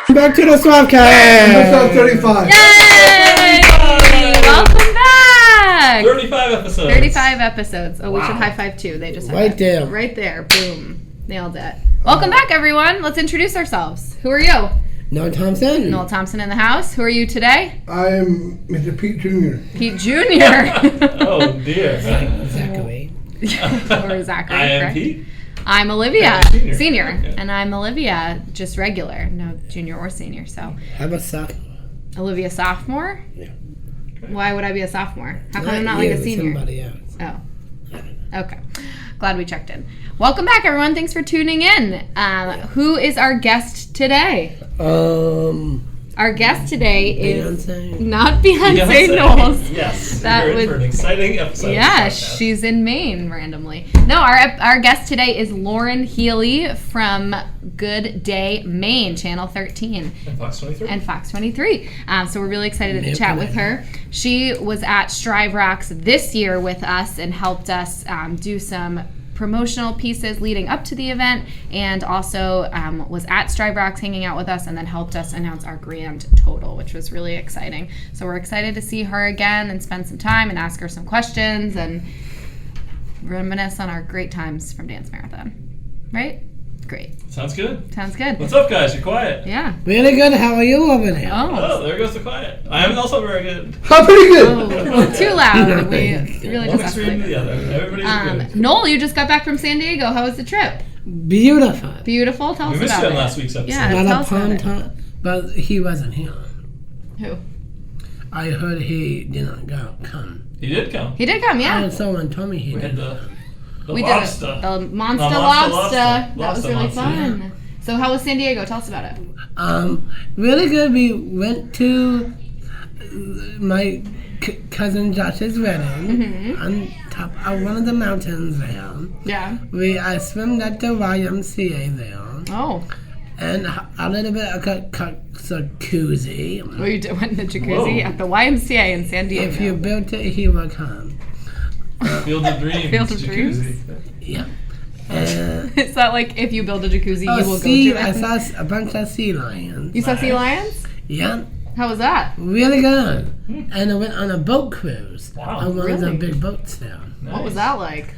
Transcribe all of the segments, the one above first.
Back to the Swapcast! Episode 35. Yay! Welcome back! 35 episodes. 35 episodes. Oh, we Wow. should high five too. They just Right there. Right there. Boom. Nailed it. Welcome back, everyone. Let's introduce ourselves. Who are you? Noel Thompson. Noel Thompson in the house. Who are you today? I'm Mr. Pete Jr. Pete Jr. Oh, dear. Zachary. Or Zachary. I am correct? Pete. I'm Olivia. Senior. Senior. Okay. And I'm Olivia, just regular. No junior or senior. So, How about sophomore? Olivia sophomore? Yeah. Why would I be a sophomore? How come I'm not like you, a senior? Somebody else. Oh. Okay. Glad we checked in. Welcome back, everyone. Thanks for tuning in. Who is our guest today? Our guest today is Beyonce. not Beyonce Knowles. Yes. That You're in would- for an exciting episode. Yeah, of this podcast. she's in Maine randomly. No, our guest today is Lauren Healy from Good Day Maine, Channel 13. And Fox 23. And Fox 23. So we're really excited to Yep. chat with her. She was at Strive Rocks this year with us and helped us do some promotional pieces leading up to the event, and also was at Strive Rocks hanging out with us, and then helped us announce our grand total, which was really exciting. So we're excited to see her again and spend some time and ask her some questions and reminisce on our great times from Dance Marathon. Right? Great. Sounds good. Sounds good. What's up, guys? You're quiet. Yeah. Really good. How are you over there? Oh. Oh, there goes the quiet. I am also very good. How pretty good. Oh, too loud. We really One just extreme to the escalated. other. Everybody's good. Noel, you just got back from San Diego. How was the trip? Beautiful. Beautiful. Tell We us missed about you on it. last week's episode. Yeah. Not tell a us about fun it. time, but he wasn't here. Who? I heard he didn't come. He did come. He did come. Yeah. Oh, someone told me he We had did. the We lobster. did it. The monster The monster lobster. lobster. That was Lobster really monster. fun. So how was San Diego? Tell us about it. Really good. We went to my cousin Josh's wedding on top of one of the mountains there. Yeah. I swam at the YMCA there. Oh. And a little bit of jacuzzi. Well, you went in the jacuzzi Whoa. at the YMCA in San Diego. If you built it, he will come. Field of Dreams. Field of Jacuzzi. Dreams? Yeah. Is that like if you build a jacuzzi, you will go to I it? saw a bunch of sea lions. You saw sea Nice. lions? Yeah, How was that? really good. And I went on a boat cruise. Wow, On one of the really? big boats there. What was that like?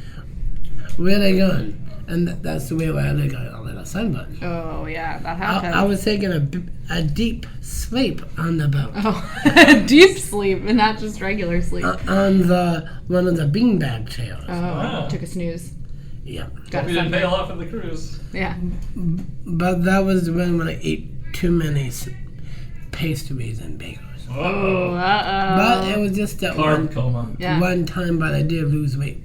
Really good. And that's the way where I got a little sunburn. Oh yeah, that happened. I was taking a deep sleep on the boat. Oh, deep sleep and not just regular sleep. On one of the beanbag chairs. Oh, Wow. took a snooze. Yeah. Got Hope you didn't pay a sunburned. lot for the cruise. Yeah. But that was when I ate too many pastries and bagels. Oh, Whoa. But it was just that Carb coma. Yeah. one time, but I did lose weight.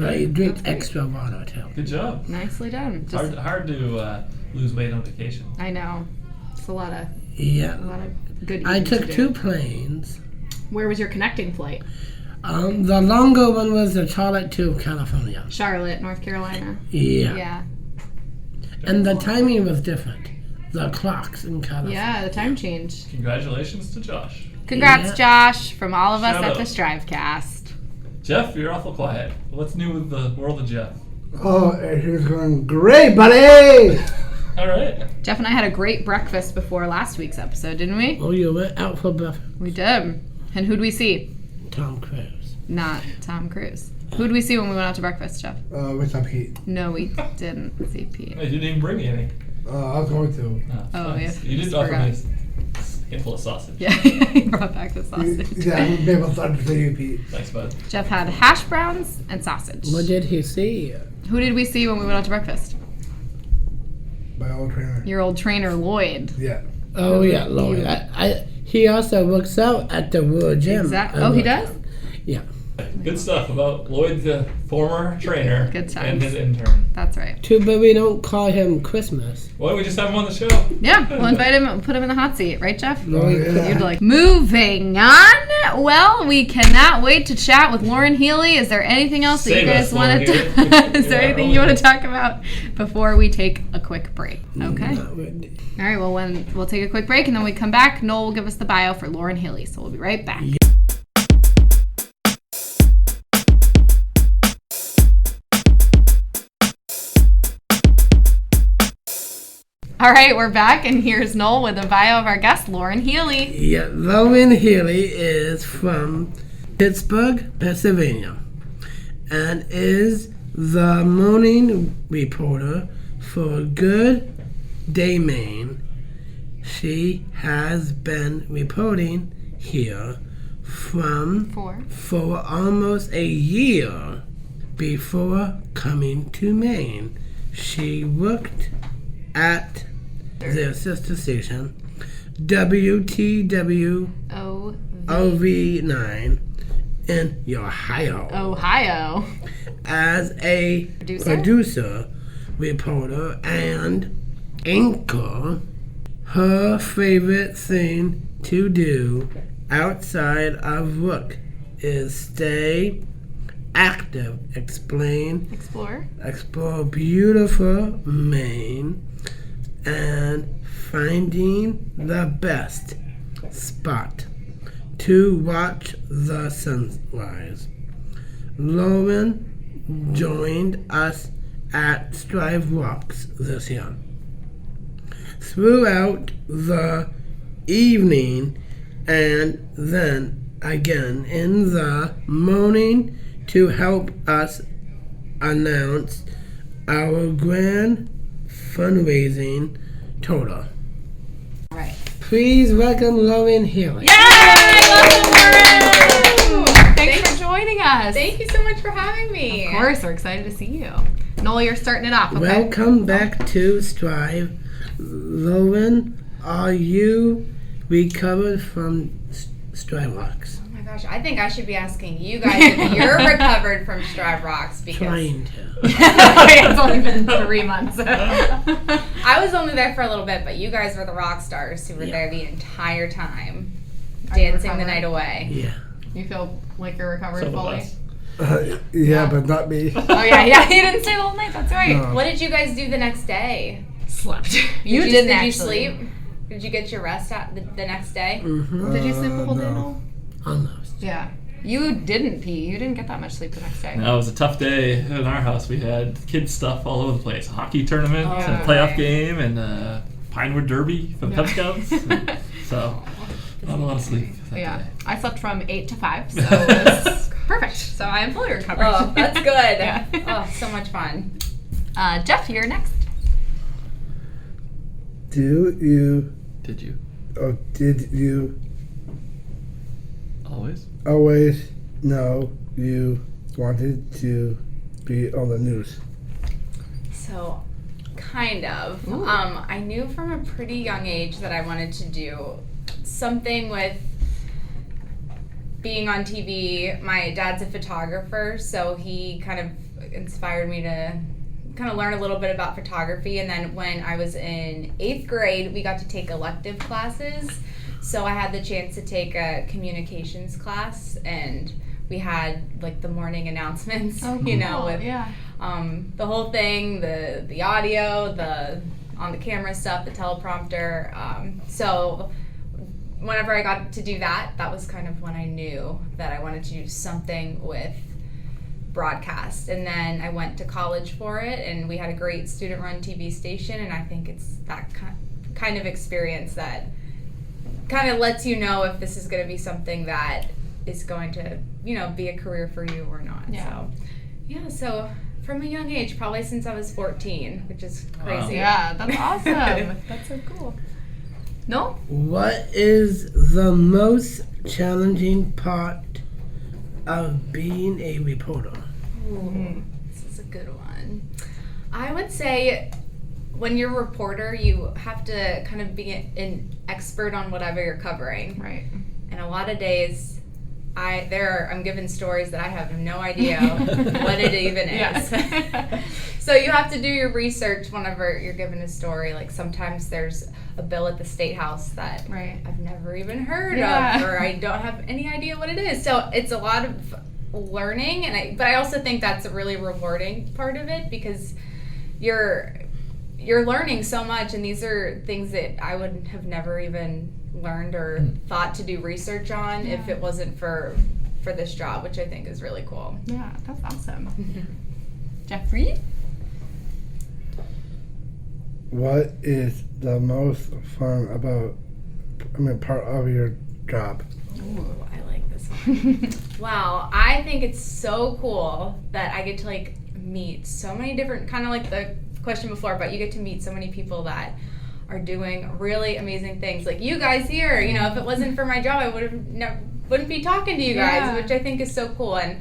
I drink extra water too. Good job. Nicely done. Just, Hard to lose weight on vacation. I know. It's a lot of Yeah. good. I eating took to do. 2 planes. Where was your connecting flight? The longer one was the Charlotte to California. Charlotte, North Carolina. Yeah. Yeah. And the timing was different. The clocks in California. Yeah, the time change. Congratulations to Josh. Congrats, Yeah. Josh, from all of us Shout at out. the Strivecast. Jeff, you're awful quiet. What's new with the world of Jeff? Oh, everything's going great, buddy. All right. Jeff and I had a great breakfast before last week's episode, didn't we? Oh, you went out for breakfast. We did. And who'd we see? Tom Cruise. Not Tom Cruise. Who'd we see when we went out to breakfast, Jeff? What's up, Pete? No, we didn't see Pete. I didn't even bring you any. I was going to. Oh, nice. yeah. You did Just offer forgot. me a handful of sausage. Yeah, he brought back the sausage. Yeah, I'm able to start for you, Pete. Thanks, bud. Jeff had hash browns and sausage. What did he see? Who did we see when we went out to breakfast? My old trainer. Your old trainer, Lloyd. Yeah. Oh, yeah, Lloyd. He also works out at the World Gym. Exactly. Oh, he does? Yeah. Good stuff about Lloyd, the former trainer, Good times. and his intern. That's right. Too bad we don't call him Christmas. Why don't we just have him on the show? Yeah, we'll invite him and put him in the hot seat, right, Jeff? Oh, yeah. You'd like. Moving on. Well, we cannot wait to chat with Lauren Healy. Is there anything else that Save you us, guys want to? Lauren Healy. Is there Yeah, anything only you want to this. talk about before we take a quick break? Okay. Not really. All right. Well, we'll take a quick break, and then we come back. Noel will give us the bio for Lauren Healy. So we'll be right back. All right, we're back, and here's Noel with a bio of our guest, Lauren Healy. Yeah, Lauren Healy is from Pittsburgh, Pennsylvania, and is the morning reporter for Good Day, Maine. She has been reporting here for almost a year. Before coming to Maine, she worked at their sister station, WTWOV9 in Ohio, as a producer, reporter, and anchor. Her favorite thing to do outside of work is stay active, explore beautiful Maine, and finding the best spot to watch the sunrise. Lauren joined us at Strive Walks this year. Throughout the evening and then again in the morning to help us announce our grand fundraising total. All right. Please welcome Lauren Healy. Thanks for joining us. Thank you so much for having me. Of course, we're excited to see you. Noel, you're starting it off, okay? Welcome back to Strive. Lauren, are you recovered from Strive Walks? Oh my gosh, I think I should be asking you guys if you're recovered from Strive Rocks because Trying to. It's only been 3 months. I was only there for a little bit, but you guys were the rock stars who were there the entire time, dancing the night away. Yeah. You feel like you're recovered So fully? Yeah, but not me. Oh, yeah, he didn't stay the whole night. That's right. No. What did you guys do the next day? Slept. Did You Did you actually. sleep? Did you get your rest out the next day? Mm-hmm. Did you sleep the whole day, no. Noel? Almost. Yeah. You didn't pee. You didn't get that much sleep the next day. No, it was a tough day in our house. We had kids stuff all over the place. A hockey tournament, Oh, and a playoff game, and a Pinewood Derby for the Cub Scouts. And so, not a lot of sleep that Yeah. day. I slept from 8 to 5, so it was perfect. So I am fully recovered. Oh, that's good. Yeah. Oh, so much fun. Jeff, you're next. Did you Always? always know you wanted to be on the news? So, kind of. Ooh. I knew from a pretty young age that I wanted to do something with being on TV. My dad's a photographer, so he kind of inspired me to kind of learn a little bit about photography. And then when I was in 8th grade, we got to take elective classes. So I had the chance to take a communications class, and we had like the morning announcements, you know, with the whole thing, the audio, the on the camera stuff, the teleprompter. So whenever I got to do that, that was kind of when I knew that I wanted to do something with broadcast. And then I went to college for it, and we had a great student-run TV station, and I think it's that kind of experience that kind of lets you know if this is going to be something that is going to, you know, be a career for you or not. So from a young age, probably since I was 14, which is crazy. Wow. Yeah, that's awesome. That's so cool. No? What is the most challenging part of being a reporter? Ooh, this is a good one. I would say when you're a reporter, you have to kind of be an expert on whatever you're covering. Right. And a lot of days, I'm given stories that I have no idea what it even is. So you have to do your research whenever you're given a story. Like sometimes there's a bill at the State House that I've never even heard of, or I don't have any idea what it is. So it's a lot of learning, but I also think that's a really rewarding part of it, because you're learning so much, and these are things that I would have never even learned or thought to do research on if it wasn't for this job, which I think is really cool. Yeah, that's awesome. Jeffrey? what is the most fun part of your job? Ooh, I like this one. Wow, I think it's so cool that I get to like meet so many different, kind of like the question before, but you get to meet so many people that are doing really amazing things. Like you guys here, you know, if it wasn't for my job, I wouldn't be talking to you guys, which I think is so cool. And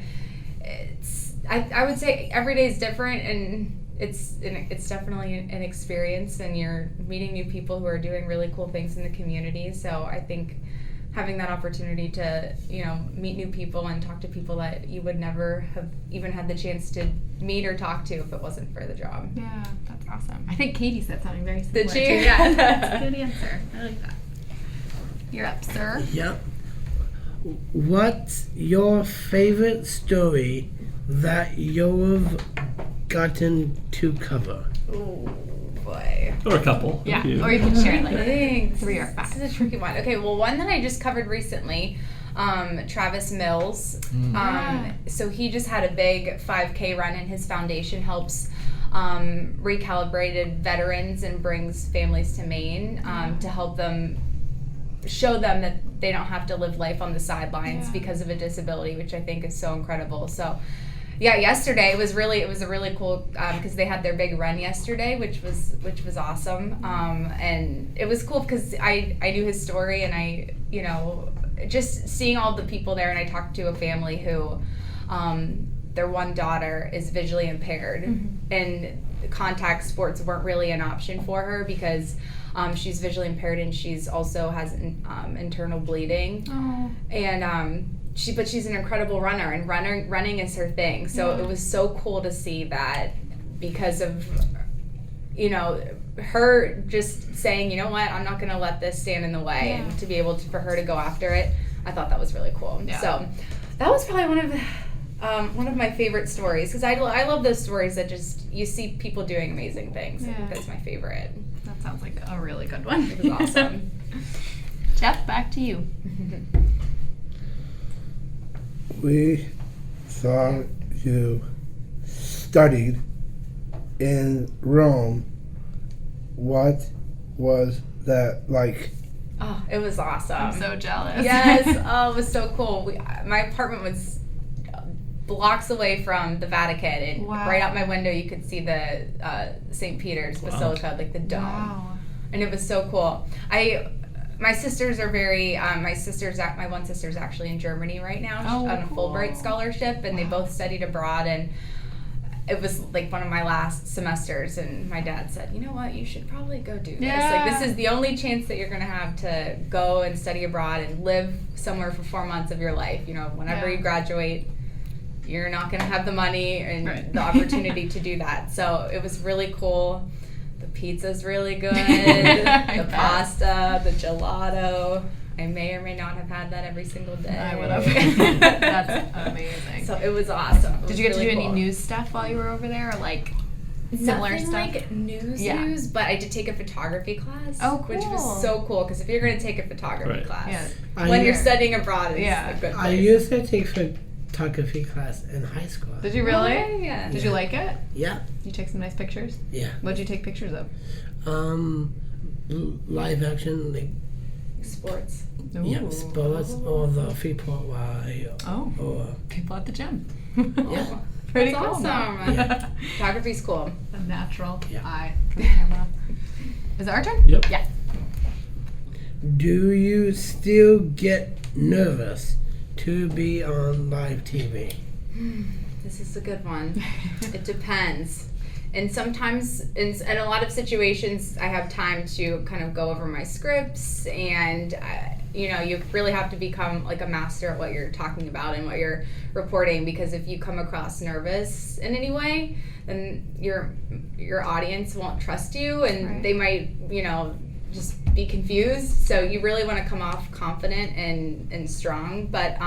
I would say every day is different, and it's definitely an experience, and you're meeting new people who are doing really cool things in the community. So I think having that opportunity to, you know, meet new people and talk to people that you would never have even had the chance to meet or talk to if it wasn't for the job. Yeah, that's awesome. I think Katie said something very similar. Did she? Too. Yeah, that's a good answer. I like that. You're up, sir. Yep. What's your favorite story that you've gotten to cover? Oh boy. Or a couple. Yeah, If you- or you can share like Thanks. 3 or 5. This is a tricky one. Okay, well, one that I just covered recently, Travis Mills. So he just had a big 5K run, and his foundation helps recalibrated veterans and brings families to Maine to help them, show them that they don't have to live life on the sidelines because of a disability, which I think is so incredible. So yeah, yesterday it was a really cool, because they had their big run yesterday, which was awesome. And it was cool because I knew his story, and I, you know, just seeing all the people there. And I talked to a family who, their one daughter is visually impaired, and contact sports weren't really an option for her because she's visually impaired, and she's also has internal bleeding. And but she's an incredible runner, and running is her thing. So it was so cool to see that, because of, you know, her just saying, you know what, I'm not going to let this stand in the way, and to be able to, for her to go after it, I thought that was really cool. So that was probably one of my favorite stories, because I love those stories that just, you see people doing amazing things. I think that's my favorite. That sounds like a really good one. It was awesome. Jeff, back to you. We saw you studied in Rome. What was that like? Oh, it was awesome. I'm so jealous. Yes. Oh, it was so cool. My apartment was blocks away from the Vatican, and right out my window you could see the St. Peter's Basilica, like the dome. Wow. And it was so cool. My sisters are very, my one sister's actually in Germany right now on a Fulbright scholarship, and they both studied abroad, and it was like one of my last semesters, and my dad said, you know what, you should probably go do this. Like, this is the only chance that you're going to have to go and study abroad and live somewhere for 4 months of your life. You know, whenever you graduate, you're not going to have the money and the opportunity to do that. So it was really cool. The pizza's really good. The pasta, the gelato. I may or may not have had that every single day. I would have. That's amazing. So it was awesome. Did you get to do any news stuff while you were over there, or like similar Nothing stuff? like news, but I did take a photography class. Oh, cool. Which was so cool, because if you're going to take a photography class, I when knew- you're studying abroad, it's a good place. I used to take photography class in high school. Did you really? Okay, yeah. Did you like it? Yeah. You take some nice pictures? Yeah. What'd you take pictures of? Live action, like Sports. sports, or the Freeport Y, or People at the gym. yeah. Pretty That's cool. awesome. Yeah. Photography's cool. A natural Yeah. eye for the camera. Is it our turn? Yep. Yeah. Do you still get nervous to be on live TV? This is a good one. It depends. And sometimes, in a lot of situations, I have time to kind of go over my scripts, and you know, you really have to become like a master at what you're talking about and what you're reporting, because if you come across nervous in any way, then your audience won't trust you, and they might, you know, just be confused. So you really want to come off confident and strong. But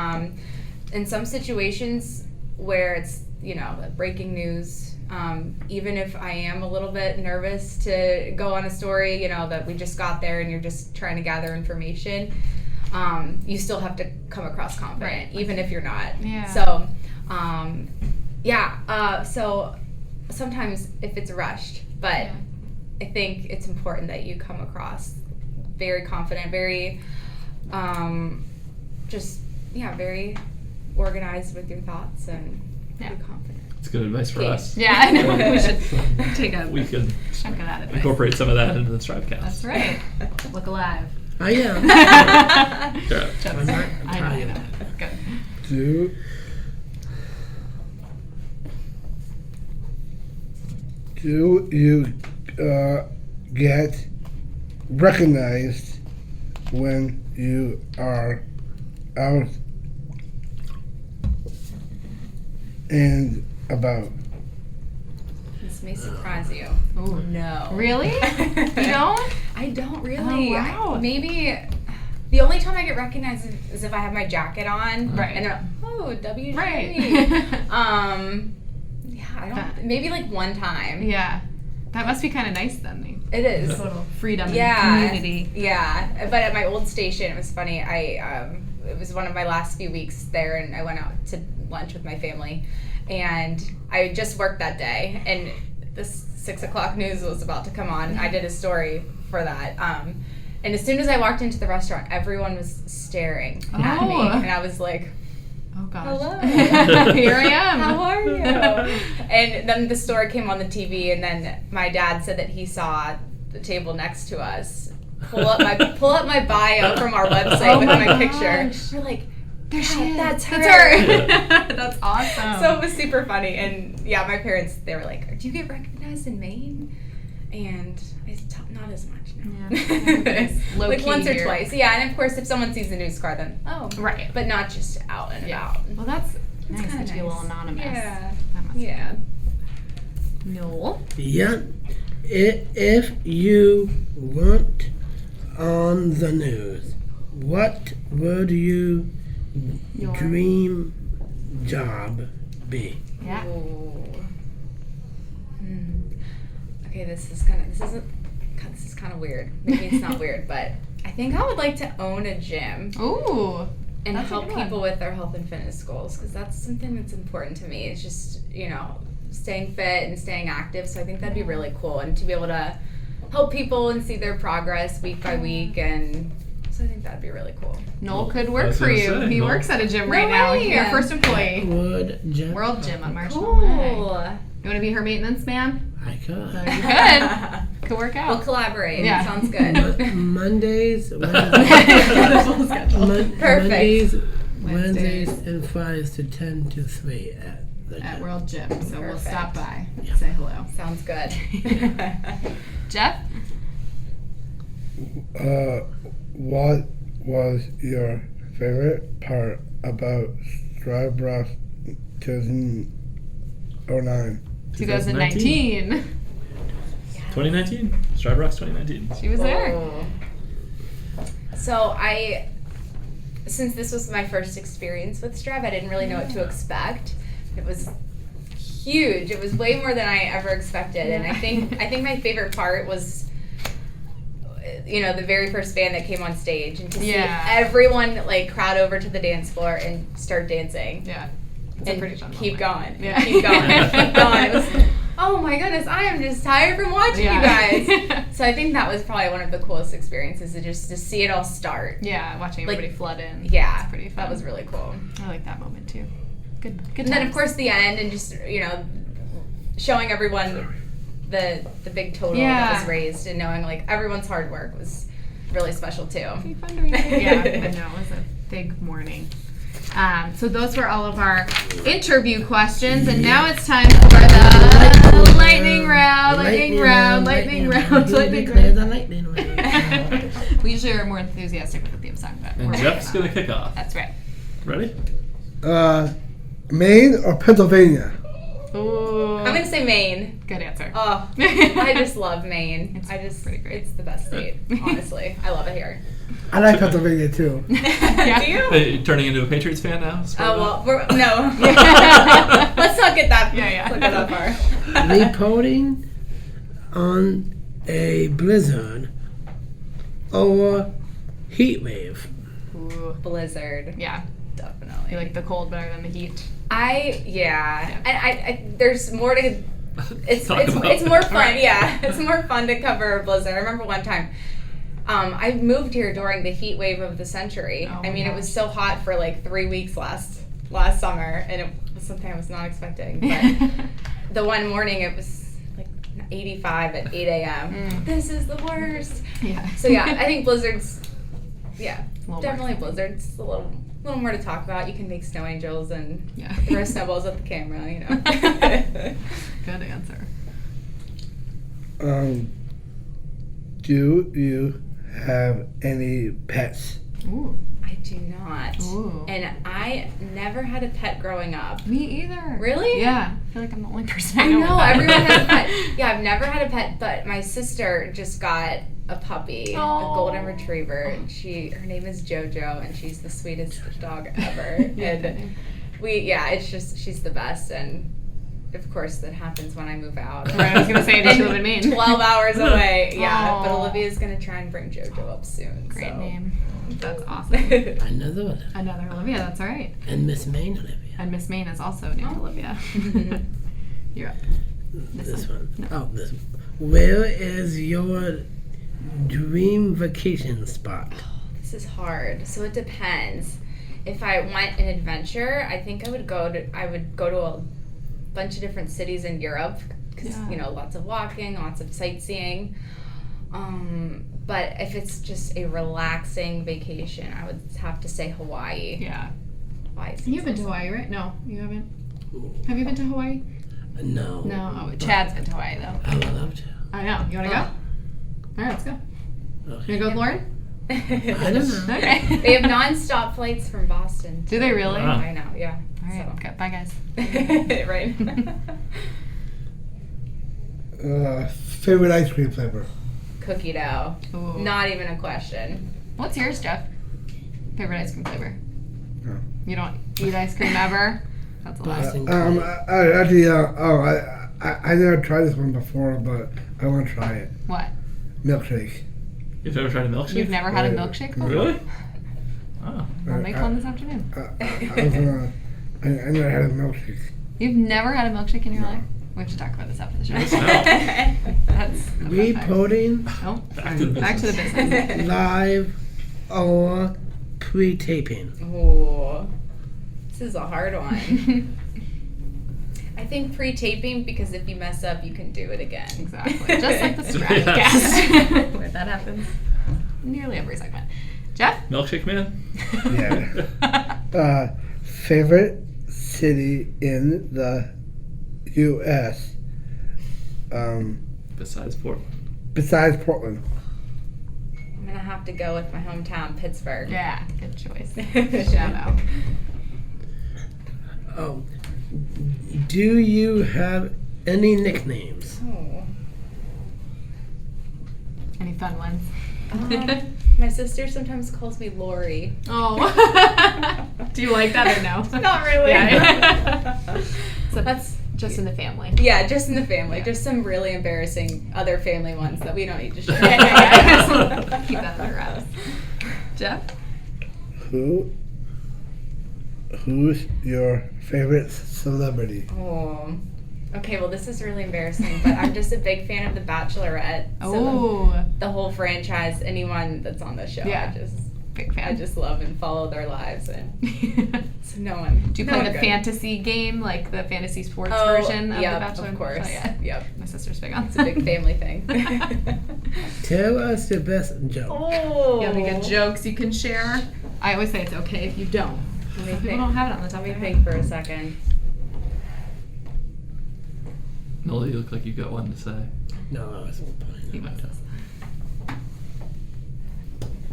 in some situations where it's, you know, breaking news, even if I am a little bit nervous to go on a story, you know, that we just got there and you're just trying to gather information, you still have to come across confident, even if you're not. Yeah. So, so sometimes if it's rushed, but I think it's important that you come across very confident, very, very organized with your thoughts and very confident. It's good advice for us. Yeah, I know. We should take a We can chunk of that advice. incorporate some of that into the Strivecast. That's right. Look alive. I am. Yeah. I'm not I know you know. Good. Do you get recognized when you are out and about? This may surprise you. Ooh. No. Really? You don't? I don't really. Oh, wow. Maybe the only time I get recognized is if I have my jacket on. Right. And they're like, oh, WJ. Right. Yeah, I don't. Maybe like one time. Yeah. That must be kind of nice then. It is. This little freedom Yeah. and community. Yeah. But at my old station, it was funny. It was one of my last few weeks there, and I went out to lunch with my family, and I just worked that day, and this 6 o'clock news was about to come on. I did a story for that. And as soon as I walked into the restaurant, everyone was staring at me, and I was like, Oh gosh. hello. Here I am. How are you? And then the story came on the TV, and then my dad said that he saw the table next to us pull up my bio from our website with my picture. We're like, There she is. That's her. That's awesome. So it was super funny. And yeah, my parents, they were like, do you get recognized in Maine? And not as much, no. Yeah. Low like key once or here. twice. Yeah, and of course, if someone sees the news card, then, Right. but not just out and about. Well, that's nice kinda to be a little nice. anonymous. Yeah. That must Yeah. be good. Noel? Yeah. If you weren't on the news, what would your dream job be? Yeah. Ooh. Okay, this is kind of weird. Maybe it's not weird, but I think I would like to own a gym Ooh. and That's a help good one. people with their health and fitness goals, because that's something that's important to me. It's just, staying fit and staying active. So I think that'd be really cool, and to be able to help people and see their progress week by week, and so I think that'd be really cool. Noel could I work was for gonna you. say, He Noel. works at a gym No right now. way. Your first employee. Would Jim? World Gym on Marshall Cool. Way. You want to be her maintenance man? I could. You could. Could work We'll out. collaborate. Yeah. Sounds good. Mondays, Full schedule. Mondays, Wednesdays. Wednesdays, and Fridays to 10 to 3 at the At gym. World Gym. So we'll Perfect. stop by. Yeah. Say hello. Sounds good. Jeff? What was your favorite part about Strive Rock 2009? 2019. 2019. Strive Rocks 2019. She was there. Oh. So since this was my first experience with Strive, I didn't really know what to expect. It was huge. It was way more than I ever expected, and I think my favorite part was, the very first band that came on stage, and to see everyone crowd over to the dance floor and start dancing. Yeah. It's a And pretty fun keep moment. going. Yeah. Keep going. Keep going. It was, oh my goodness, I am just tired from watching you guys. So I think that was probably one of the coolest experiences, to see it all start. Yeah, watching everybody flood in. Yeah, It's pretty fun. that was really cool. I like that moment too. Good And then of times. course the end, and just showing everyone the big total that was raised, and knowing everyone's hard work was really special too. Big fundraiser. Yeah, I know. It was a big morning. So those were all of our interview questions, and now it's time for the lightning round. Lightning round. We usually are more enthusiastic with the theme song, but And we're Jeff's working going on to kick off. it. That's right. Ready? Maine or Pennsylvania? Ooh. I'm gonna say Maine. Good answer. Oh, I just love Maine. It's pretty great. It's the best state, honestly. I love it here. I like Pennsylvania too. Yeah. Do you? Hey, you turning into a Patriots fan now? Oh well, no. Let's not get that. Yeah. Let's not go that far. Reporting on a blizzard or heat wave. Ooh. Blizzard, Yeah. definitely. You like the cold better than the heat? And I there's more to It's talk about. it's more fun. Yeah, it's more fun to cover a blizzard. I remember one time. I moved here during the heat wave of the century. Oh I mean, my it was gosh. so hot for like 3 weeks last summer, and it was something I was not expecting. But the one morning, it was like 85 at 8 a.m. This is the worst. Yeah. So yeah, I think blizzards. Yeah, A little definitely blizzards. A little more to talk about. You can make snow angels and Yeah. throw snowballs at the camera. You know. Good answer. Do you have any pets? Ooh. I do not. Ooh. And I never had a pet growing up. Me either. Really? Yeah. I feel like I'm the only person I I know. know, with that. everyone has a pet. Yeah, I've never had a pet, but my sister just got a puppy, Aw. a golden retriever. And her name is JoJo, and she's the sweetest dog ever. Yeah. And it's just, she's the best. And of course, that happens when I move out. Right, I was gonna say, does she live in Maine? 12 hours away. Yeah, Aw. but Olivia's gonna try and bring JoJo up soon. Great so. name. That's awesome. Another one. Another Olivia, that's all right. And Miss Maine Olivia. And Miss Maine is also named Olivia. You're up. This one. Oh, this one. Where is your dream vacation spot? This is hard. So it depends. If I want an adventure, I think I would go to a bunch of different cities in Europe because Yeah. lots of walking, lots of sightseeing. But if it's just a relaxing vacation, I would have to say Hawaii. Yeah. Hawaii. You've been to Hawaii, right? No, you haven't. Have you been to Hawaii? No. No. Oh, Chad's been to Hawaii though. I would love to. I know. You want to go? All right, let's go. Okay. You gonna go with Lauren? I don't know. Okay. They have non-stop flights from Boston. Do they really? Wow. I know. Yeah. All right. Okay. Bye, guys. So. Right. Favorite ice cream flavor? Cookie dough. Ooh. Not even a question. What's yours, Jeff? Favorite ice cream flavor? No. You don't eat ice cream ever? That's a lot. Boston. I never tried this one before, but I want to try it. What? Milkshake. You've never tried a milkshake? You've never had a milkshake before? Really? Oh. We'll make one this afternoon. I never had a milkshake. You've never had a milkshake in your life? We have to talk about this after the show. Yes, That's a fun fact. Reporting Oh, Back to the back to the business. live or pre-taping? Ooh, this is a hard one. I think pre-taping because if you mess up, you can do it again. Exactly. Just like the Yeah. Stratcast. Where that happens nearly every segment. Jeff? Milkshake man? Yeah. Favorite city in the U.S. Besides Portland. Besides Portland. I'm gonna have to go with my hometown, Pittsburgh. Yeah, good choice. Shout out. Oh, do you have any nicknames? Oh. Any fun ones? My sister sometimes calls me Lori. Oh. Do you like that or no? Not really. Yeah. So That's just in the family. yeah, just in the family. Yeah. Just some really embarrassing other family ones that we don't need to share. Keep that under wraps. Jeff? Who's your favorite celebrity? Oh. Okay, well this is really embarrassing, but I'm just a big fan of The Bachelorette. So Oh, the whole franchise, anyone that's on the show, Yeah. big fan. I just love and follow their lives, and so no one. Do you no play one the good. fantasy game, like the fantasy sports Oh, version of yep, The Bachelor? of course. Oh, yeah. Yep. My sister's big on. It's a big family thing. Tell us your best joke. Oh. You have any good jokes you can share? I always say it's okay if you don't. Let me Some people think. don't have it on the top Let of me their think head. for a second. Nola, you look like you've got one to say. No, I was He wants this.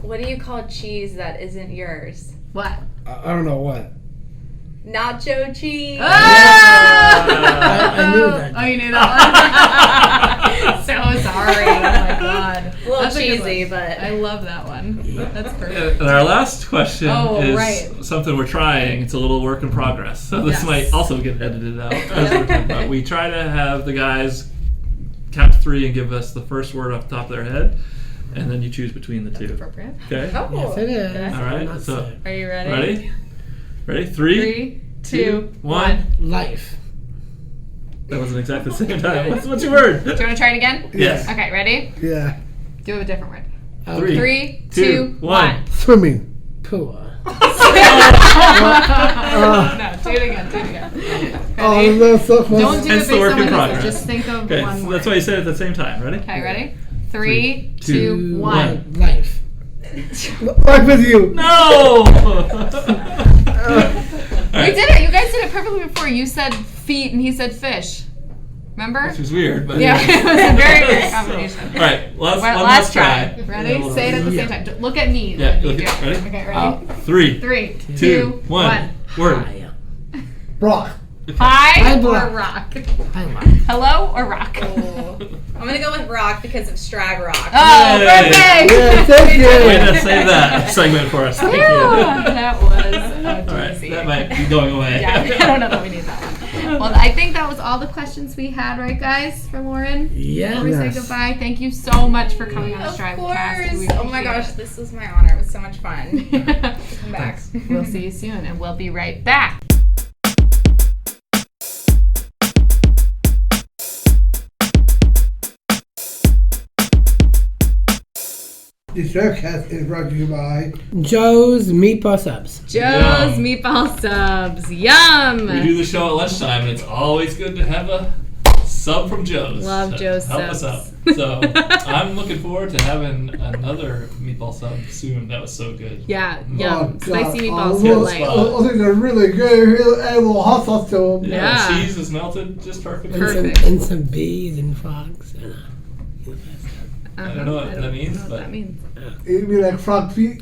What do you call cheese that isn't yours? What? I don't know what. Nacho cheese. Ah! I knew that. Oh, you knew that one? So sorry. Oh my god. A little That's a good cheesy, one. but I love that one. That's perfect. And our last question Oh, is right. something we're trying. It's a little work in progress. So this Yes. might also get edited out as we're talking about. We try to have the guys count to 3 and give us the first word off the top of their head, and then you choose between the two. Appropriate. Okay? oh. Yes, it is. Okay. All right, Not so- sick. Are you ready? Ready? Ready? 3, 3, 2, 1. Life. That wasn't exactly the same time. What's your word? Do you want to try it again? Yes. Okay, ready? Yeah. Do a different word. 3, 3, 2, 1. Swimming. Pool. No, do it again. Oh, Ready? that's so funny. Don't do Hence it the based work on in what it progress. is. Just think of Okay, one so word. that's why you said it at the same time. Ready? Okay, ready? 3, 2, 1. Life. Life with you. No! We did it. You guys did it perfectly before. You said feet and he said fish. Remember? Which was weird, but Yeah, it was a very weird combination. All right, Let's try. Ready? Yeah, Say it at the same time. Look at me. Yeah, when you look do at it. ready? Okay, ready? 3, 3, 2, 1. Word. Rock. Hi Hi, or Brock. rock? I like. Hello or rock? Oh. I'm gonna go with rock because of Strive Rock. Oh, Yay. perfect! Yeah, thank you. Way to save that segment for us. Thank you. That was All right, doozy. that might be going away. Yeah, I don't know that we need that one. Well, I think that was all the questions we had, right, guys, for Lauren? Yeah. Before we say Yes. goodbye, thank you so much for coming on the Of Strive course. Cast. We Oh my appreciate gosh, this was my honor. It was so much fun. Come back. it. We'll see you soon, and we'll be right back. The Showcast is brought to you by Joe's Meatball Subs. Joe's Yum. Meatball Subs. Yum! We do the show at lunchtime, and it's always good to have a sub from Joe's. Love to Joe's help us subs. out. So I'm looking forward to having another meatball sub soon. That was so good. Yeah, Oh, yum. God. Spicy Oh, meatballs yeah, are that's like fine. I think they're really good. Add a little hot sauce to them. Yeah. Cheese is melted just perfectly. Perfect. And some bees and frogs. And, I don't know what that means, know what but- that means. It'd be like frog feet.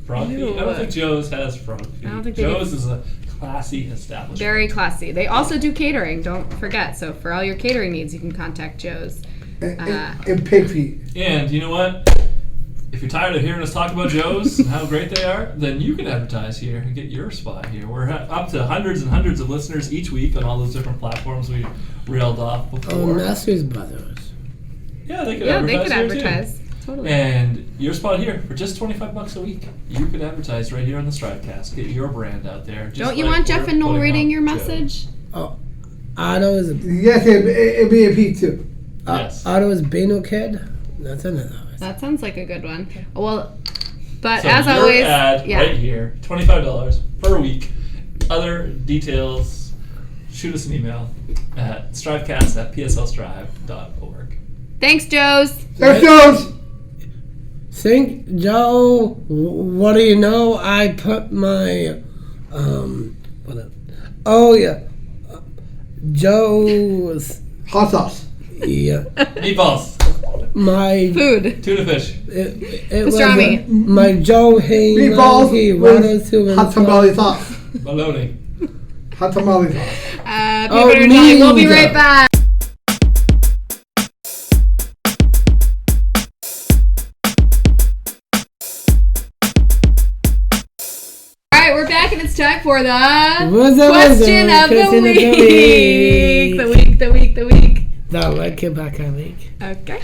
Frog feet? Ew. I don't think Joe's has frog feet. I don't think they Joe's do. is a classy establishment. Very classy. They also do catering, don't forget. So for all your catering needs, you can contact Joe's. And pig feet. And you know what? If you're tired of hearing us talk about Joe's and how great they are, then you can advertise here and get your spot here. We're up to hundreds and hundreds of listeners each week on all those different platforms we railed off before. oh, Masters Brothers. Yeah, they could Yeah, advertise they could here, too. advertise. Totally. And your spot here for just $25 a week, you could advertise right here on the Strivecast. Get your brand out there. Just Don't you like want Jeff we're and Noel putting reading out your Joe. message? Oh, Otto is Yes, it'd be a feet too. Yes. Otto is Bano Kid. That's another one. That sounds like a good one. Well, but So as your always, ad yeah. right here, $25 per week. Other details, shoot us an email at strivecast@pslstrive.org. Thanks, Joe's. There goes. Think, Joe, what do you know? I put my, oh yeah, Joe's, Hot sauce. yeah, Meatballs, my, Food. tuna fish, it was Pastrami. my Joe Hay Meatballs he wanted with to hot tamale sauce. bologna. Hot tamale sauce. Peanut butter and jelly. We'll be right Mean. back. All right, we're back, and it's time for the question of the week. The week. No, I came back a week. Okay.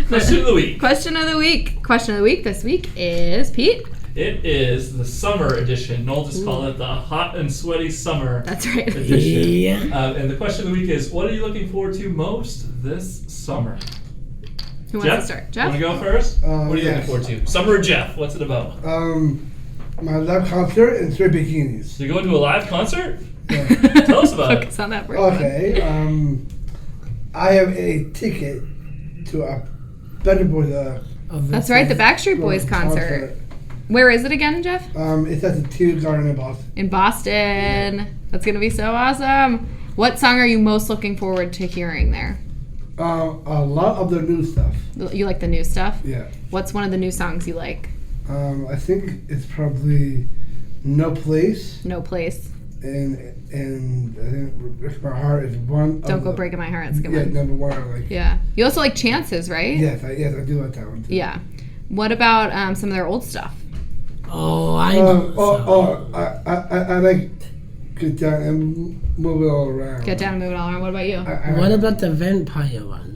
Question of the week. Question of the week. Question of the week this week is Pete. It is the summer edition. Noel just called it the hot and sweaty summer That's right. edition. Yeah. And the question of the week is, what are you looking forward to most this summer? Who wants Jeff? to start? Want Jeff? to go first? What are you yes. looking forward to? Summer or Jeff? What's it about? My live concert and three bikinis. So you're going to a live concert? Yeah. Tell us about it. Focus on that for a moment. Okay. I have a ticket to a Better Boys. That's right, the Backstreet Boys concert. Where is it again, Jeff? It's at the Tea Garden in Boston. In Boston. That's going to be so awesome. What song are you most looking forward to hearing there? A lot of their new stuff. You like the new stuff? Yeah. What's one of the new songs you like? I think it's probably No Place, No Place. and I think Rip My Heart is one. Don't Go Breaking My Heart. It's a good Yeah, one. number one. I like. Yeah. You also like Chances, right? Yes, I do like that one too. Yeah. What about some of their old stuff? Oh, I know. I like Get Down and Move It All Around. Get Down and Move It All Around. What about you? What about the vampire one?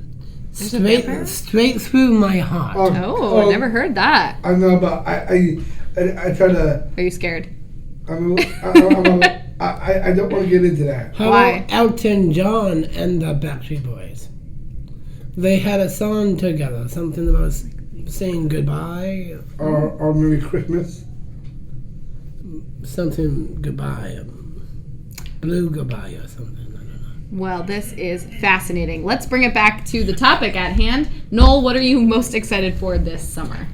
There's a vampire? Straight through my heart. Oh, I never heard that. I know, but I try to. Are you scared? I'm I don't want to get into that. How Why? about Elton John and the Backstreet Boys? They had a song together, something about saying goodbye, Or Merry Christmas. something goodbye, blue goodbye or something. I don't know. Well, this is fascinating. Let's bring it back to the topic at hand. Noel, what are you most excited for this summer?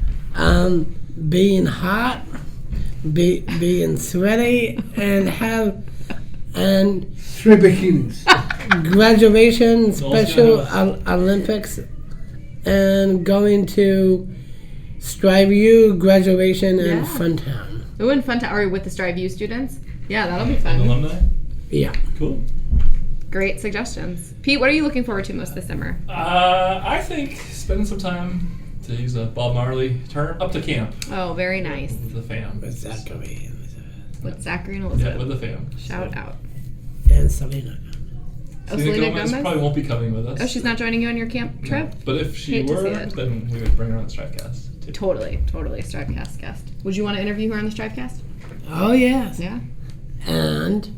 Being hot, being sweaty, and Straight bikinis. graduation, Noel's Special gonna Olympics, and going to Strive U graduation in Yeah. Funtown. Ooh, and fun to are we with the Strive U students? Yeah, that'll be And fun. alumni. Yeah. Cool. Great suggestions. Pete, what are you looking forward to most this summer? I think spending some time, to use a Bob Marley term, up to camp Oh, very nice. with the fam. With Zachary With Zachary and Yeah, Elizabeth. with the fam. Shout So, out. and Selena. Oh, Selena Selena Gomez Gomez? probably won't be coming with us. Oh, she's not joining you on your camp trip? But if she Hate to see were, it. then we would bring her on the Stripecast too. Totally a Strivecast guest. Would you want to interview her on the Strivecast? Oh yes. Yeah. And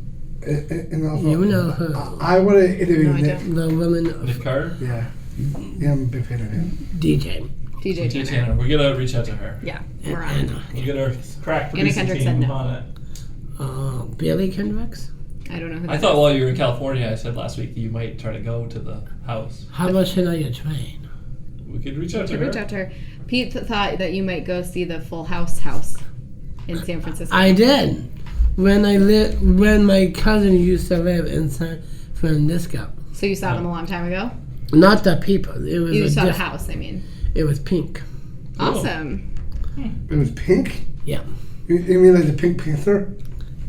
And also, you know who? I want to interview No, I Nick. don't. The woman of Nick Carter? Yeah. Yeah, I'm a big fan of him. DJ. DJ DJ Tanner. Tanner. We're going to reach out to her. Yeah, And we're on. Anna. We'll get our crack Anna producing Kendrick team said no. on it. Billy Kendricks. I don't know who I that thought is. while you were in California, I said last week that you might try to go to the house. How much should I train? We could reach out to Could her. reach out to her. Pete thought that you might go see the Full House in San Francisco. I did. When my cousin used to live in San Francisco. So you saw them a long time ago? Not the people. It was You saw the diff- house, I mean. It was pink. Awesome. It was pink? Yeah. You mean like the Pink Panther?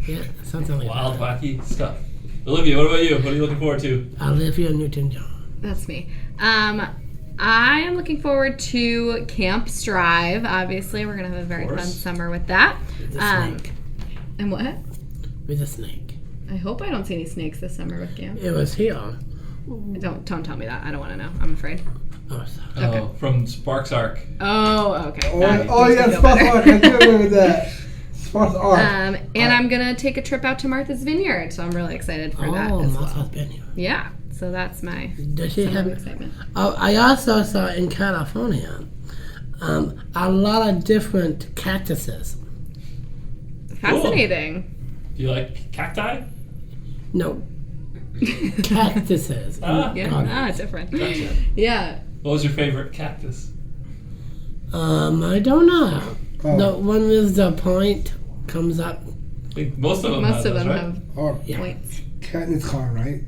Yeah, something like Wild, that. wacky stuff. Olivia, what about you? What are you looking forward to? Olivia Newton-John. That's me. I am looking forward to Camp Strive. Obviously, we're going to have a very Of fun course. summer with that. With a snake. And what? With a snake. I hope I don't see any snakes this summer with camp. It was here. Don't tell me that. I don't want to know. I'm afraid. Oh, sorry. Okay. Oh, from Sparks Arc. Oh, okay. Oh, That oh makes me yeah, feel Sparks better. Arc. I do remember that. Sparks Arc. And I'm gonna take a trip out to Martha's Vineyard, so I'm really excited for that Oh, as Martha's well. Vineyard. Yeah, so that's my Does she summer have? excitement. Oh, I also saw in California, a lot of different cactuses. Fascinating. Do you like cacti? No, cactuses. Ah, Yeah, different. gotcha. Yeah. What was your favorite cactus? I don't know. Oh. The one with the point comes up. I think most of them Most of those, them right? have Or Yeah, points. Katniss Khan, right?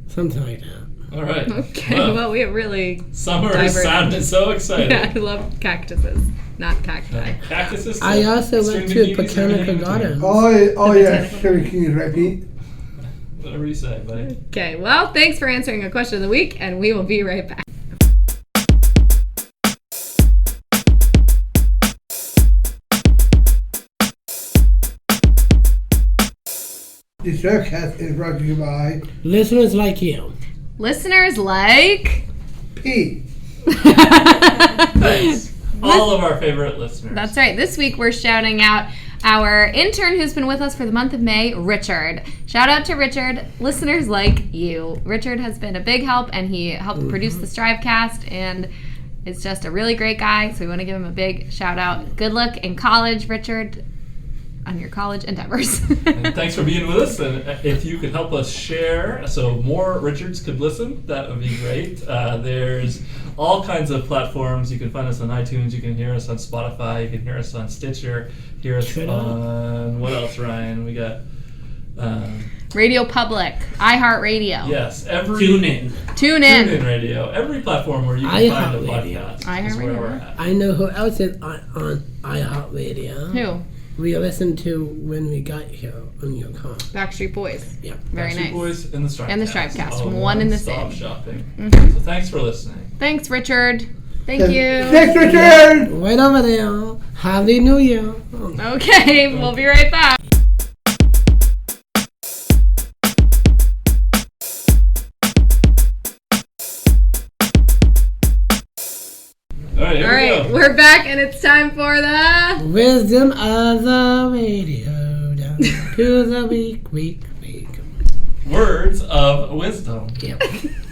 something like that. All right. Okay, Well, well, we have really. summer is divergent. sounding so exciting. Yeah, I love cactuses, not cacti. Cactuses. I also went to Botanical Gardens. Oh yeah, botanical- Sherry King, right, Pete? Whatever you say, buddy. Okay, well, thanks for answering a question of the week, and we will be right back. The Showcast is brought to you by Listeners like you. Listeners like. Pete. Thanks. All of our favorite listeners. That's right. This week we're shouting out our intern who's been with us for the month of May, Richard. Shout out to Richard. Listeners like you. Richard has been a big help, and he helped produce the Strivecast, and is just a really great guy, so we want to give him a big shout out. Good luck in college, Richard, on your college endeavors. And thanks for being with us. And if you could help us share so more Richards could listen, that would be great. There's all kinds of platforms. You can find us on iTunes. You can hear us on Spotify. You can hear us on Stitcher. Hear us Twitter. on what else, Ryan? We got Radio Public, iHeartRadio. yes, every Tune in. Tune in. TuneIn Radio, every platform where you can find a iHeartRadio. podcast is where iHeartRadio. we're at. I know who else is on iHeartRadio. Who? We listened to when we got here on your car. Backstreet Boys. Yeah. Very Backstreet nice. Boys and the Stripecast. And the Stripecast, All one and the one-stop same. shopping. So thanks for listening. Thanks, Richard. Thank you. Thanks, Richard! Right over there. Happy New Year. Okay, we'll be right back. All right, here All we right, go. we're back, and it's time for the. Wisdom of the radio. down to the week. Words of wisdom. Yep.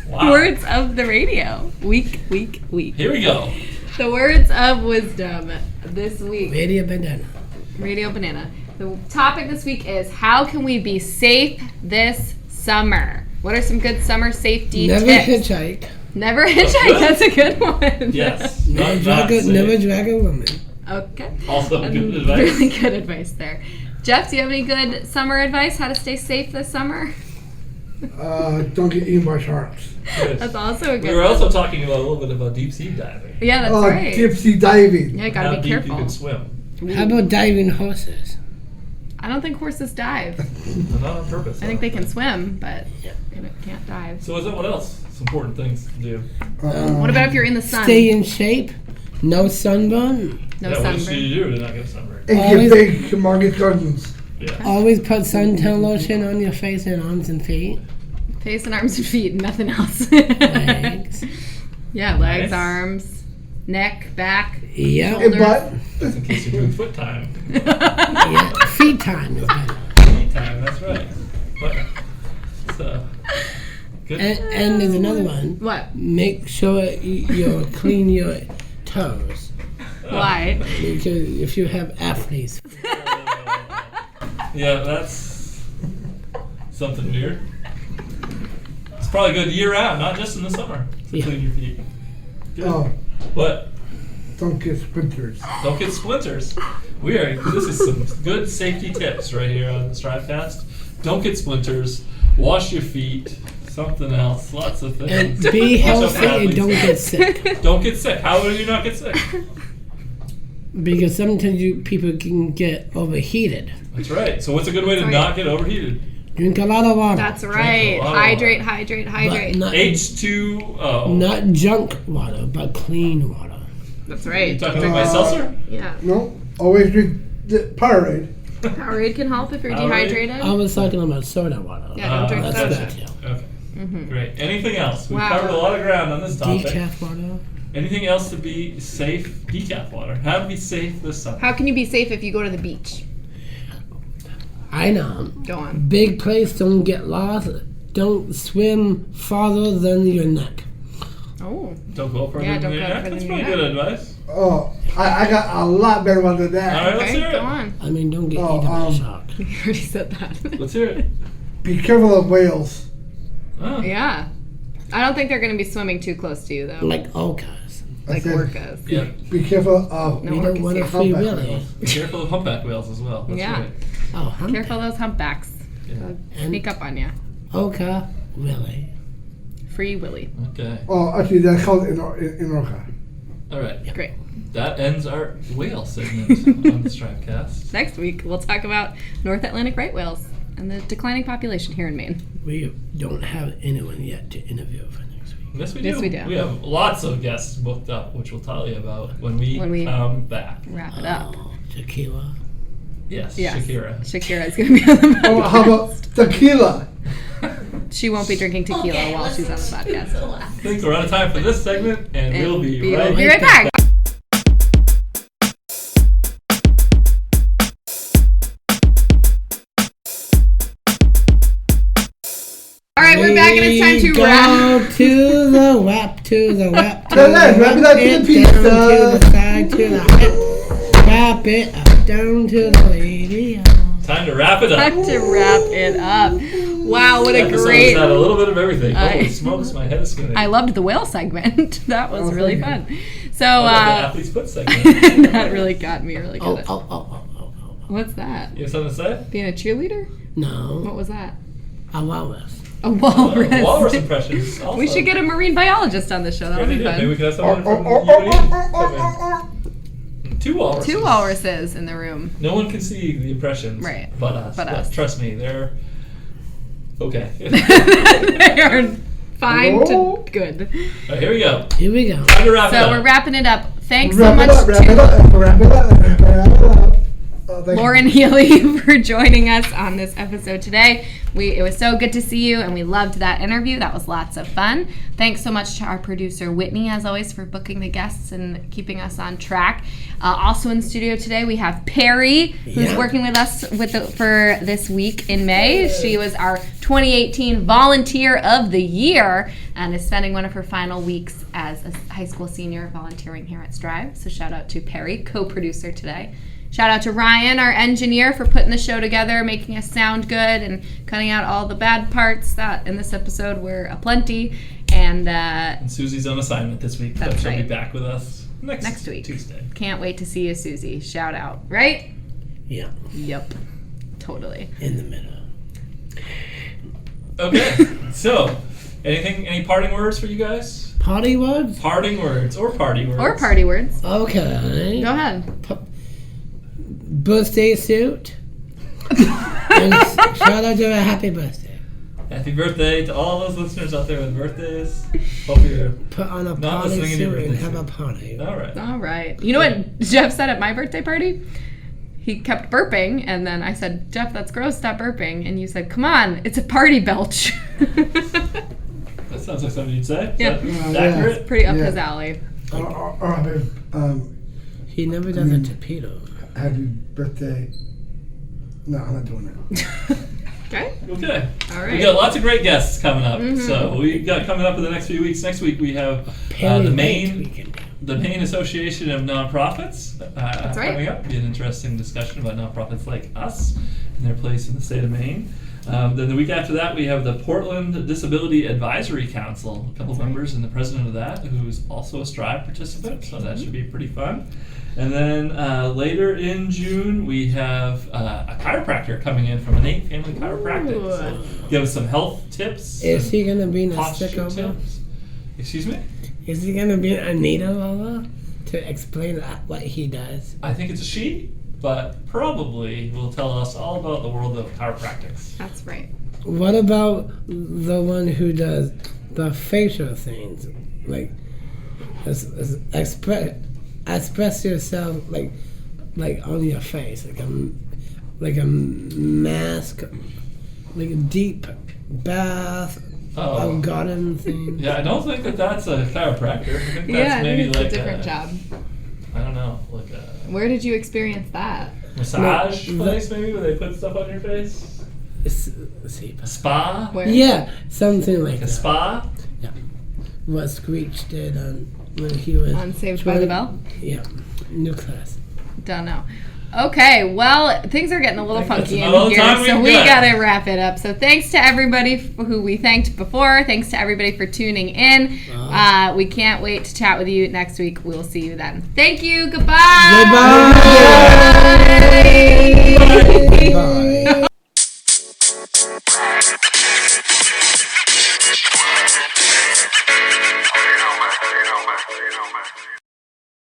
Wow. Words of the radio. Week. Here we go. The words of wisdom this week. Radio banana. Radio Banana. The topic this week is how can we be safe this summer? What are some good summer safety Never tips? hitchhike. Never hitchhike. That's a good one. Yes. Never drag a woman. Okay. Also good advice. Really good advice there. Jeff, do you have any good summer advice? How to stay safe this summer? Don't get eaten by sharks. Good. That's also a good We were one. also talking about a little bit about deep sea diving. Yeah, that's right. Deep sea diving. Yeah, gotta How be deep careful. you can swim. How about diving horses? I don't think horses dive. Not on purpose. I think they can swim, but they can't dive. So what else? It's important things to do. What about if you're in the sun? Stay in shape. No sunburn. No What should sunburn. you do to not get sunburned? And Always- get big, humongous gardens. Yeah. Always put suntan lotion on your face and arms and feet. Face and arms and feet, nothing else. Legs. Yeah, legs, Nice. arms, neck, back. Yep. And butt. That's in case you're doing foot time. Yeah. Feet time is better. Feet time, that's right. But, so, good. And there's another one. What? Make sure you clean your toes. Why? Because if you have athletes. Yeah, that's something weird. It's probably good year round, not just in the summer, to Yeah. clean your feet. Good. Oh, But don't get splinters. don't get splinters. This is some good safety tips right here on the Strivecast. Don't get splinters. Wash your feet. Something else. Lots of things. And be Watch out healthy for and athletes. don't get sick. Don't get sick. How will you not get sick? Because sometimes people can get overheated. That's right. So what's a good way to Sorry. not get overheated? Drink a lot of water. That's right. lot of Hydrate, water. hydrate, But hydrate. not, H2O. not junk water, but clean water. That's You right. talking about my seltzer? Yeah. No, always drink the Powerade. Powerade can help if you're Powerade? dehydrated. I was talking about soda water. Yeah, don't drink that's soda. good too. Okay. Great. Anything else? We've Wow. covered a lot of ground on this topic. Decaf water. Anything else to be safe? Decaf water. How to be safe this summer? How can you be safe if you go to the beach? I know. Go on. Big place, don't get lost. Don't swim farther than your neck. Oh. Don't go further Yeah, than don't your go neck. further That's than pretty your good advice. Oh, I got a lot better one than All that. right, let's Okay, hear it. go on. I mean, don't get Oh, eaten by a um, shark. You already said that. Let's hear it. Be careful of whales. Oh. Yeah. I don't think they're going to be swimming too close to you, though. Like orcas. I Like said, orcas. Yeah. Be careful of No We don't orcas want to here. free Humpback willy. whales. Be careful of humpback whales as well. That's Yeah. right. Oh, humpback. Careful of those humpbacks. Yeah. They'll sneak up on you. Orca, willy. Free Willy. Okay. Oh, actually, that's called in orca. All right. Great. That ends our whale segment on the Strivecast. Next week, we'll talk about North Atlantic right whales and the declining population here in Maine. We don't have anyone yet to interview for next week. Yes, we do. Yes, we do. We have lots of guests booked up, which we'll tell you about when we come back. Wrap it up. Oh, tequila. Yes, Yes. Shakira. Shakira's going to be on the Oh, podcast. how about tequila? She won't be drinking tequila while she's on the podcast. I think we're out of time for this segment, and we'll be right Be right back. All right, we're back, and it's time to Go wrap. to the wrap, to the wrap, to No, the no, wrap it up to the down pizza. to the side, to the hip. Wrap it up, down to the radio. Time to wrap it up. Time to wrap it up. Wow, what a Episode's great. had a little bit of everything. I- Holy smokes, my head is spinning. I loved the whale segment. That was Oh, really thank fun. So, How about the athlete's foot segment? that really got me really Oh, good. oh, oh, oh, oh, oh. What's that? You have something to say? Being a cheerleader? No, What was that? a walrus. A walrus. Walrus impressions. Also. We should get a marine biologist on the show. That would Great be idea. Maybe we fun. could have someone from UNE. Two walruses. Two walruses in the room. No one can see the impressions. Right. But us. But us. Trust me, they're okay. They are fine Oh. to good. All right, here we go. Here we go. Time to wrap it So up. we're wrapping it up. Thanks so Wrap much it up, wrap to it up, wrap it up, wrap it up. Lauren Healy for joining us on this episode today. It was so good to see you, and we loved that interview. That was lots of fun. Thanks so much to our producer, Whitney, as always, for booking the guests and keeping us on track. Also in the studio today, we have Perry, who's working with us for this week in May. She was our 2018 Volunteer of the Year and is spending one of her final weeks as a high school senior volunteering here at Strive. So shout out to Perry, co-producer today. Shout out to Ryan, our engineer, for putting the show together, making us sound good, and cutting out all the bad parts that in this episode were aplenty. And Susie's on assignment this week, but she'll be back with us next week, Tuesday. Can't wait to see you, Susie. Shout out, right? Yeah. Yep. Totally. In the middle. Okay. So, any parting words for you guys? Party words? Parting words or party words. Or party words. Okay. Go ahead. Birthday suit. And shout out to a happy birthday. Happy birthday to all those listeners out there with birthdays. Hope you're Put on a not party listening in your suit and birthday have suit. a party. All right. You know what Jeff said at my birthday party? He kept burping, and then I said, Jeff, that's gross, stop burping. And you said, come on, it's a party belch. That sounds like something you'd say. Yeah. Is that accurate? Pretty up his alley. He never does a torpedo. Happy birthday. No, I'm not doing it. Okay. Okay. All right. We got lots of great guests coming up. So we got coming up in the next few weeks. Next week we have the Maine Association of Nonprofits That's right. coming up. Be an interesting discussion about nonprofits like us and their place in the state of Maine. Then the week after that, we have the Portland Disability Advisory Council. A couple members and the president of that, who's also a Strive participant. So that should be pretty fun. And then later in June, we have a chiropractor coming in from Innate Family Chiropractic. So give us some health tips. Is he gonna be in a posture sicko? tips. Excuse me? Is he gonna be a Anita Lola to explain what he does? I think it's a she, but probably will tell us all about the world of chiropractics. That's right. What about the one who does the facial things, like express yourself like on your face, like a mask, like a deep bath, a garden thing. Yeah, I don't think that's a chiropractor. I think that's Yeah, maybe it's like a different job. I don't know, like a Where did you experience that? massage No, place maybe where they put stuff on your face. A spa. Where? Yeah, something like A that. spa. What Screech did when he was On Saved by the Bell? Yeah, new class. Don't know. Okay, well, things are getting a little I think that's funky in about all the here, time so we've we got. gotta wrap it up. So thanks to everybody who we thanked before. Thanks to everybody for tuning in. We can't wait to chat with you next week. We'll see you then. Thank you. Goodbye. Goodbye. Bye. Bye.